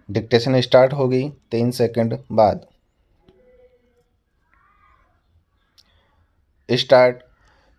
Dictation start होगी 3 second बाद। Start.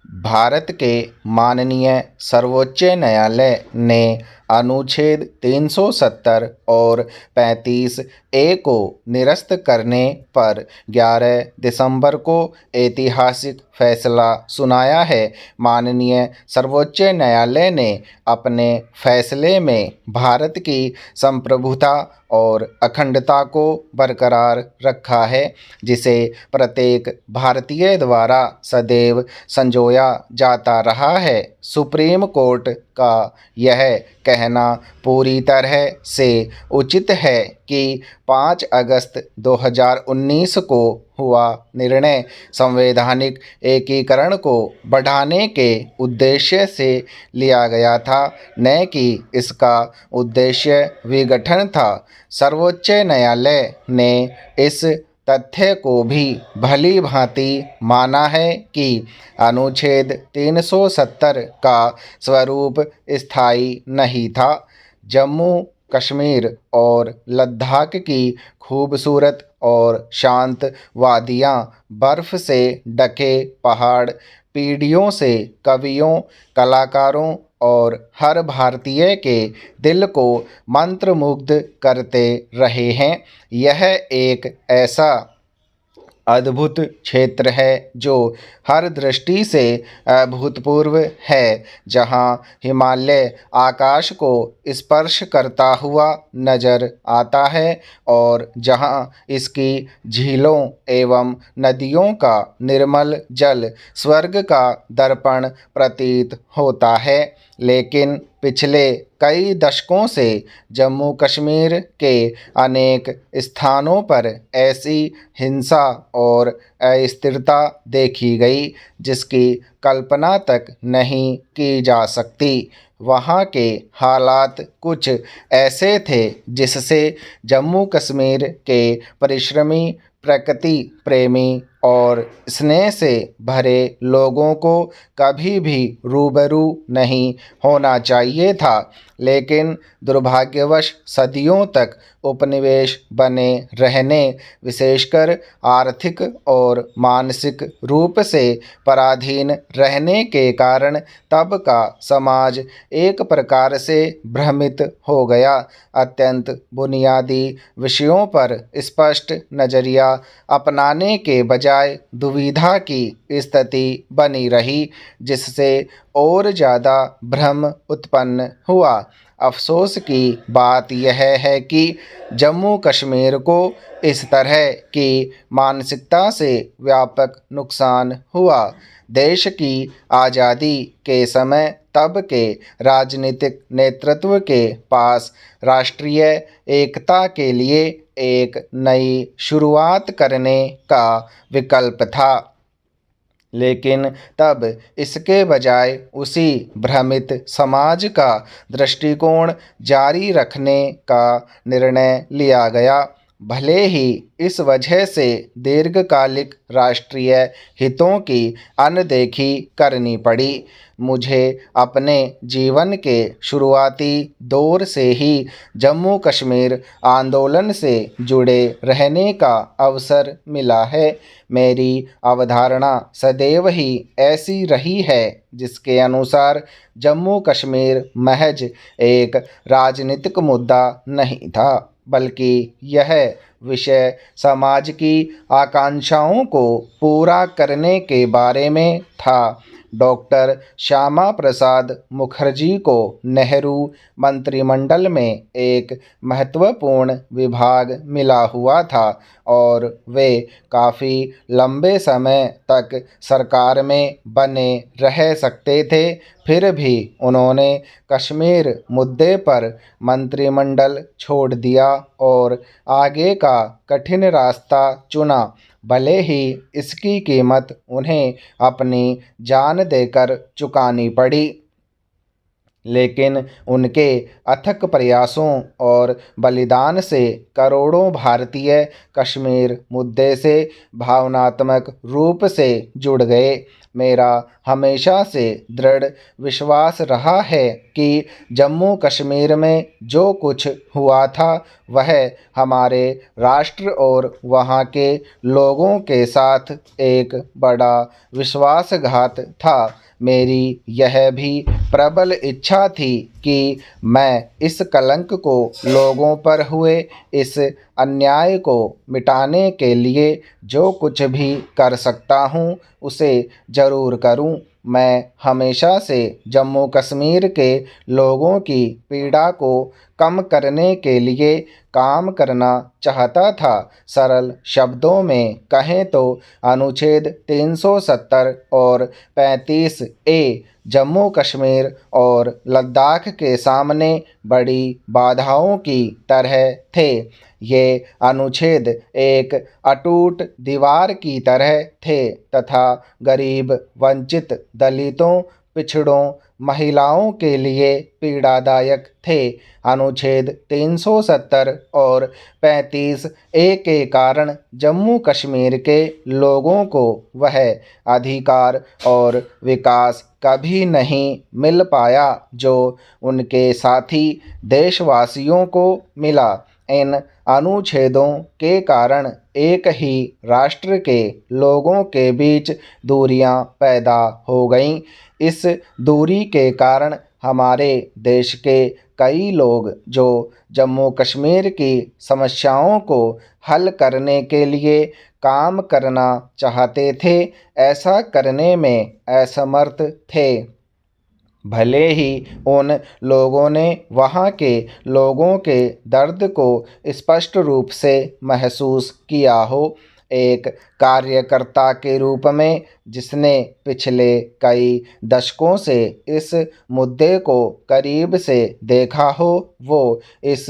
Bharat के माननीय सर्वोच्च न्यायालय ने अनुच्छेद 370 और 35A को निरस्त करने पर 11 दिसंबर को ऐतिहासिक फैसला सुनाया है। माननीय सर्वोच्च न्यायालय ने अपने फैसले में भारत की संप्रभुता और अखंडता को बरकरार रखा है, जिसे प्रत्येक भारतीय द्वारा सदैव संजोया जाता रहा है। सुप्रीम कोर्ट का यह कहना पूरी तरह से उचित है कि 5 अगस्त 2019 को हुआ निर्णय संवैधानिक एकीकरण को बढ़ाने के उद्देश्य से लिया गया था, न कि इसका उद्देश्य विघटन था। सर्वोच्च न्यायालय ने इस तथ्य को भी भली भांति माना है कि अनुच्छेद 370 का स्वरूप स्थायी नहीं था। जम्मू कश्मीर और लद्दाख की खूबसूरत और शांत वादियाँ, बर्फ़ से ढके पहाड़ पीढ़ियों से कवियों, कलाकारों और हर भारतीय के दिल को मंत्रमुग्ध करते रहे हैं। यह एक ऐसा अद्भुत क्षेत्र है जो हर दृष्टि से अभूतपूर्व है, जहां हिमालय आकाश को स्पर्श करता हुआ नजर आता है और जहां इसकी झीलों एवं नदियों का निर्मल जल स्वर्ग का दर्पण प्रतीत होता है। लेकिन पिछले कई दशकों से जम्मू कश्मीर के अनेक स्थानों पर ऐसी हिंसा और अस्थिरता देखी गई जिसकी कल्पना तक नहीं की जा सकती। वहाँ के हालात कुछ ऐसे थे जिससे जम्मू कश्मीर के परिश्रमी, प्रकृति प्रेमी और स्नेह से भरे लोगों को कभी भी रूबरू नहीं होना चाहिए था, लेकिन दुर्भाग्यवश सदियों तक उपनिवेश बने रहने, विशेषकर आर्थिक और मानसिक रूप से पराधीन रहने के कारण तब का समाज एक प्रकार से भ्रमित हो गया। अत्यंत बुनियादी विषयों पर स्पष्ट नज़रिया अपनाने के बजाय दुविधा की स्थिति बनी रही, जिससे और ज़्यादा भ्रम उत्पन्न हुआ। अफसोस की बात यह है कि जम्मू कश्मीर को इस तरह की मानसिकता से व्यापक नुकसान हुआ। देश की आज़ादी के समय तब के राजनीतिक नेतृत्व के पास राष्ट्रीय एकता के लिए एक नई शुरुआत करने का विकल्प था, लेकिन तब इसके बजाय उसी भ्रमित समाज का दृष्टिकोण जारी रखने का निर्णय लिया गया। भले ही इस वजह से दीर्घकालिक राष्ट्रीय हितों की अनदेखी करनी पड़ी, मुझे अपने जीवन के शुरुआती दौर से ही जम्मू कश्मीर आंदोलन से जुड़े रहने का अवसर मिला है। मेरी अवधारणा सदैव ही ऐसी रही है जिसके अनुसार जम्मू कश्मीर महज एक राजनीतिक मुद्दा नहीं था, बल्कि यह विषय समाज की आकांक्षाओं को पूरा करने के बारे में था। डॉक्टर श्यामा प्रसाद मुखर्जी को नेहरू मंत्रिमंडल में एक महत्वपूर्ण विभाग मिला हुआ था और वे काफ़ी लंबे समय तक सरकार में बने रह सकते थे। फिर भी उन्होंने कश्मीर मुद्दे पर मंत्रिमंडल छोड़ दिया और आगे का कठिन रास्ता चुना, भले ही इसकी कीमत उन्हें अपनी जान देकर चुकानी पड़ी। लेकिन उनके अथक प्रयासों और बलिदान से करोड़ों भारतीय कश्मीर मुद्दे से भावनात्मक रूप से जुड़ गए। मेरा हमेशा से दृढ़ विश्वास रहा है कि जम्मू कश्मीर में जो कुछ हुआ था वह हमारे राष्ट्र और वहाँ के लोगों के साथ एक बड़ा विश्वासघात था। मेरी यह भी प्रबल इच्छा थी कि मैं इस कलंक को, लोगों पर हुए इस अन्याय को मिटाने के लिए जो कुछ भी कर सकता हूँ उसे ज़रूर करूँ। मैं हमेशा से जम्मू कश्मीर के लोगों की पीड़ा को कम करने के लिए काम करना चाहता था। सरल शब्दों में कहें तो अनुच्छेद 370 और 35A जम्मू कश्मीर और लद्दाख के सामने बड़ी बाधाओं की तरह थे। ये अनुच्छेद एक अटूट दीवार की तरह थे तथा गरीब, वंचित, दलितों, पिछड़ों, महिलाओं के लिए पीड़ादायक थे। अनुच्छेद 370 और 35A के कारण जम्मू कश्मीर के लोगों को वह अधिकार और विकास कभी नहीं मिल पाया जो उनके साथी देशवासियों को मिला। इन अनुच्छेदों के कारण एक ही राष्ट्र के लोगों के बीच दूरियां पैदा हो गईं। इस दूरी के कारण हमारे देश के कई लोग जो जम्मू कश्मीर की समस्याओं को हल करने के लिए काम करना चाहते थे, ऐसा करने में असमर्थ थे। भले ही उन लोगों ने वहाँ के लोगों के दर्द को स्पष्ट रूप से महसूस किया हो। एक कार्यकर्ता के रूप में जिसने पिछले कई दशकों से इस मुद्दे को करीब से देखा हो, वो इस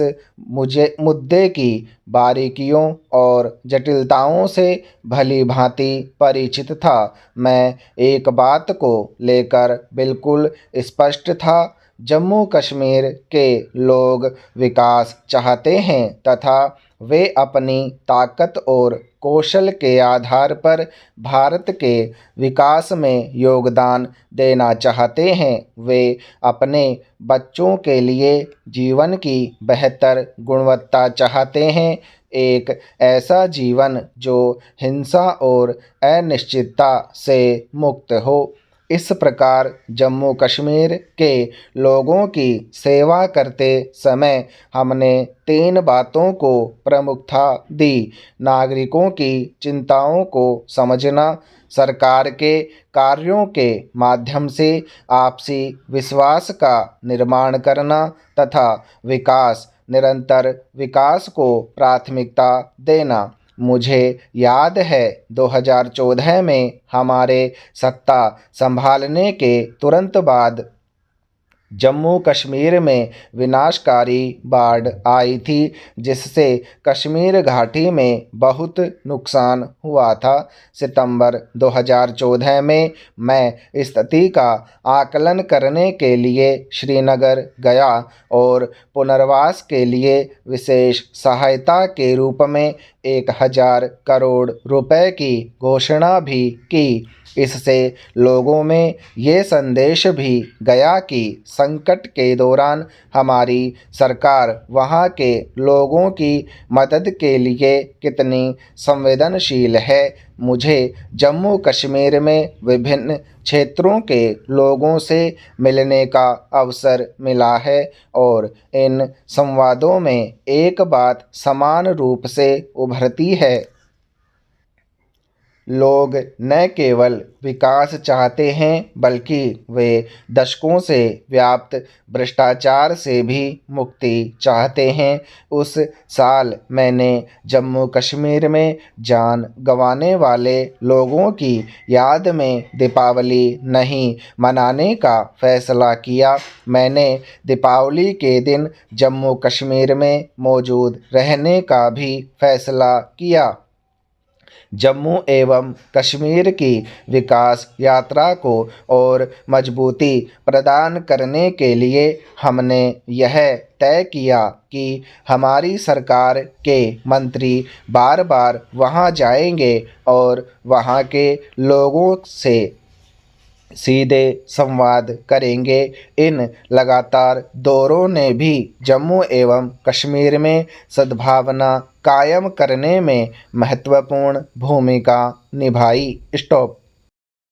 मुद्दे की बारीकियों और जटिलताओं से भली भांति परिचित था। मैं एक बात को लेकर बिल्कुल स्पष्ट था, जम्मू कश्मीर के लोग विकास चाहते हैं तथा वे अपनी ताकत और कौशल के आधार पर भारत के विकास में योगदान देना चाहते हैं। वे अपने बच्चों के लिए जीवन की बेहतर गुणवत्ता चाहते हैं, एक ऐसा जीवन जो हिंसा और अनिश्चितता से मुक्त हो। इस प्रकार जम्मू कश्मीर के लोगों की सेवा करते समय हमने 3 बातों को प्रमुखता दी: नागरिकों की चिंताओं को समझना, सरकार के कार्यों के माध्यम से आपसी विश्वास का निर्माण करना तथा निरंतर विकास को प्राथमिकता देना। मुझे याद है 2014 में हमारे सत्ता संभालने के तुरंत बाद जम्मू कश्मीर में विनाशकारी बाढ़ आई थी जिससे कश्मीर घाटी में बहुत नुकसान हुआ था। सितंबर 2014 में मैं स्थिति का आकलन करने के लिए श्रीनगर गया और पुनर्वास के लिए विशेष सहायता के रूप में 1000 करोड़ रुपए की घोषणा भी की। इससे लोगों में ये संदेश भी गया कि संकट के दौरान हमारी सरकार वहाँ के लोगों की मदद के लिए कितनी संवेदनशील है। मुझे जम्मू कश्मीर में विभिन्न क्षेत्रों के लोगों से मिलने का अवसर मिला है और इन संवादों में एक बात समान रूप से उभरती है। लोग न केवल विकास चाहते हैं बल्कि वे दशकों से व्याप्त भ्रष्टाचार से भी मुक्ति चाहते हैं। उस साल मैंने जम्मू कश्मीर में जान गंवाने वाले लोगों की याद में दीपावली नहीं मनाने का फैसला किया। मैंने दीपावली के दिन जम्मू कश्मीर में मौजूद रहने का भी फैसला किया। जम्मू एवं कश्मीर की विकास यात्रा को और मजबूती प्रदान करने के लिए हमने यह तय किया कि हमारी सरकार के मंत्री बार बार वहां जाएंगे और वहां के लोगों से सीधे संवाद करेंगे। इन लगातार दौरों ने भी जम्मू एवं कश्मीर में सद्भावना कायम करने में महत्वपूर्ण भूमिका निभाई। स्टॉप।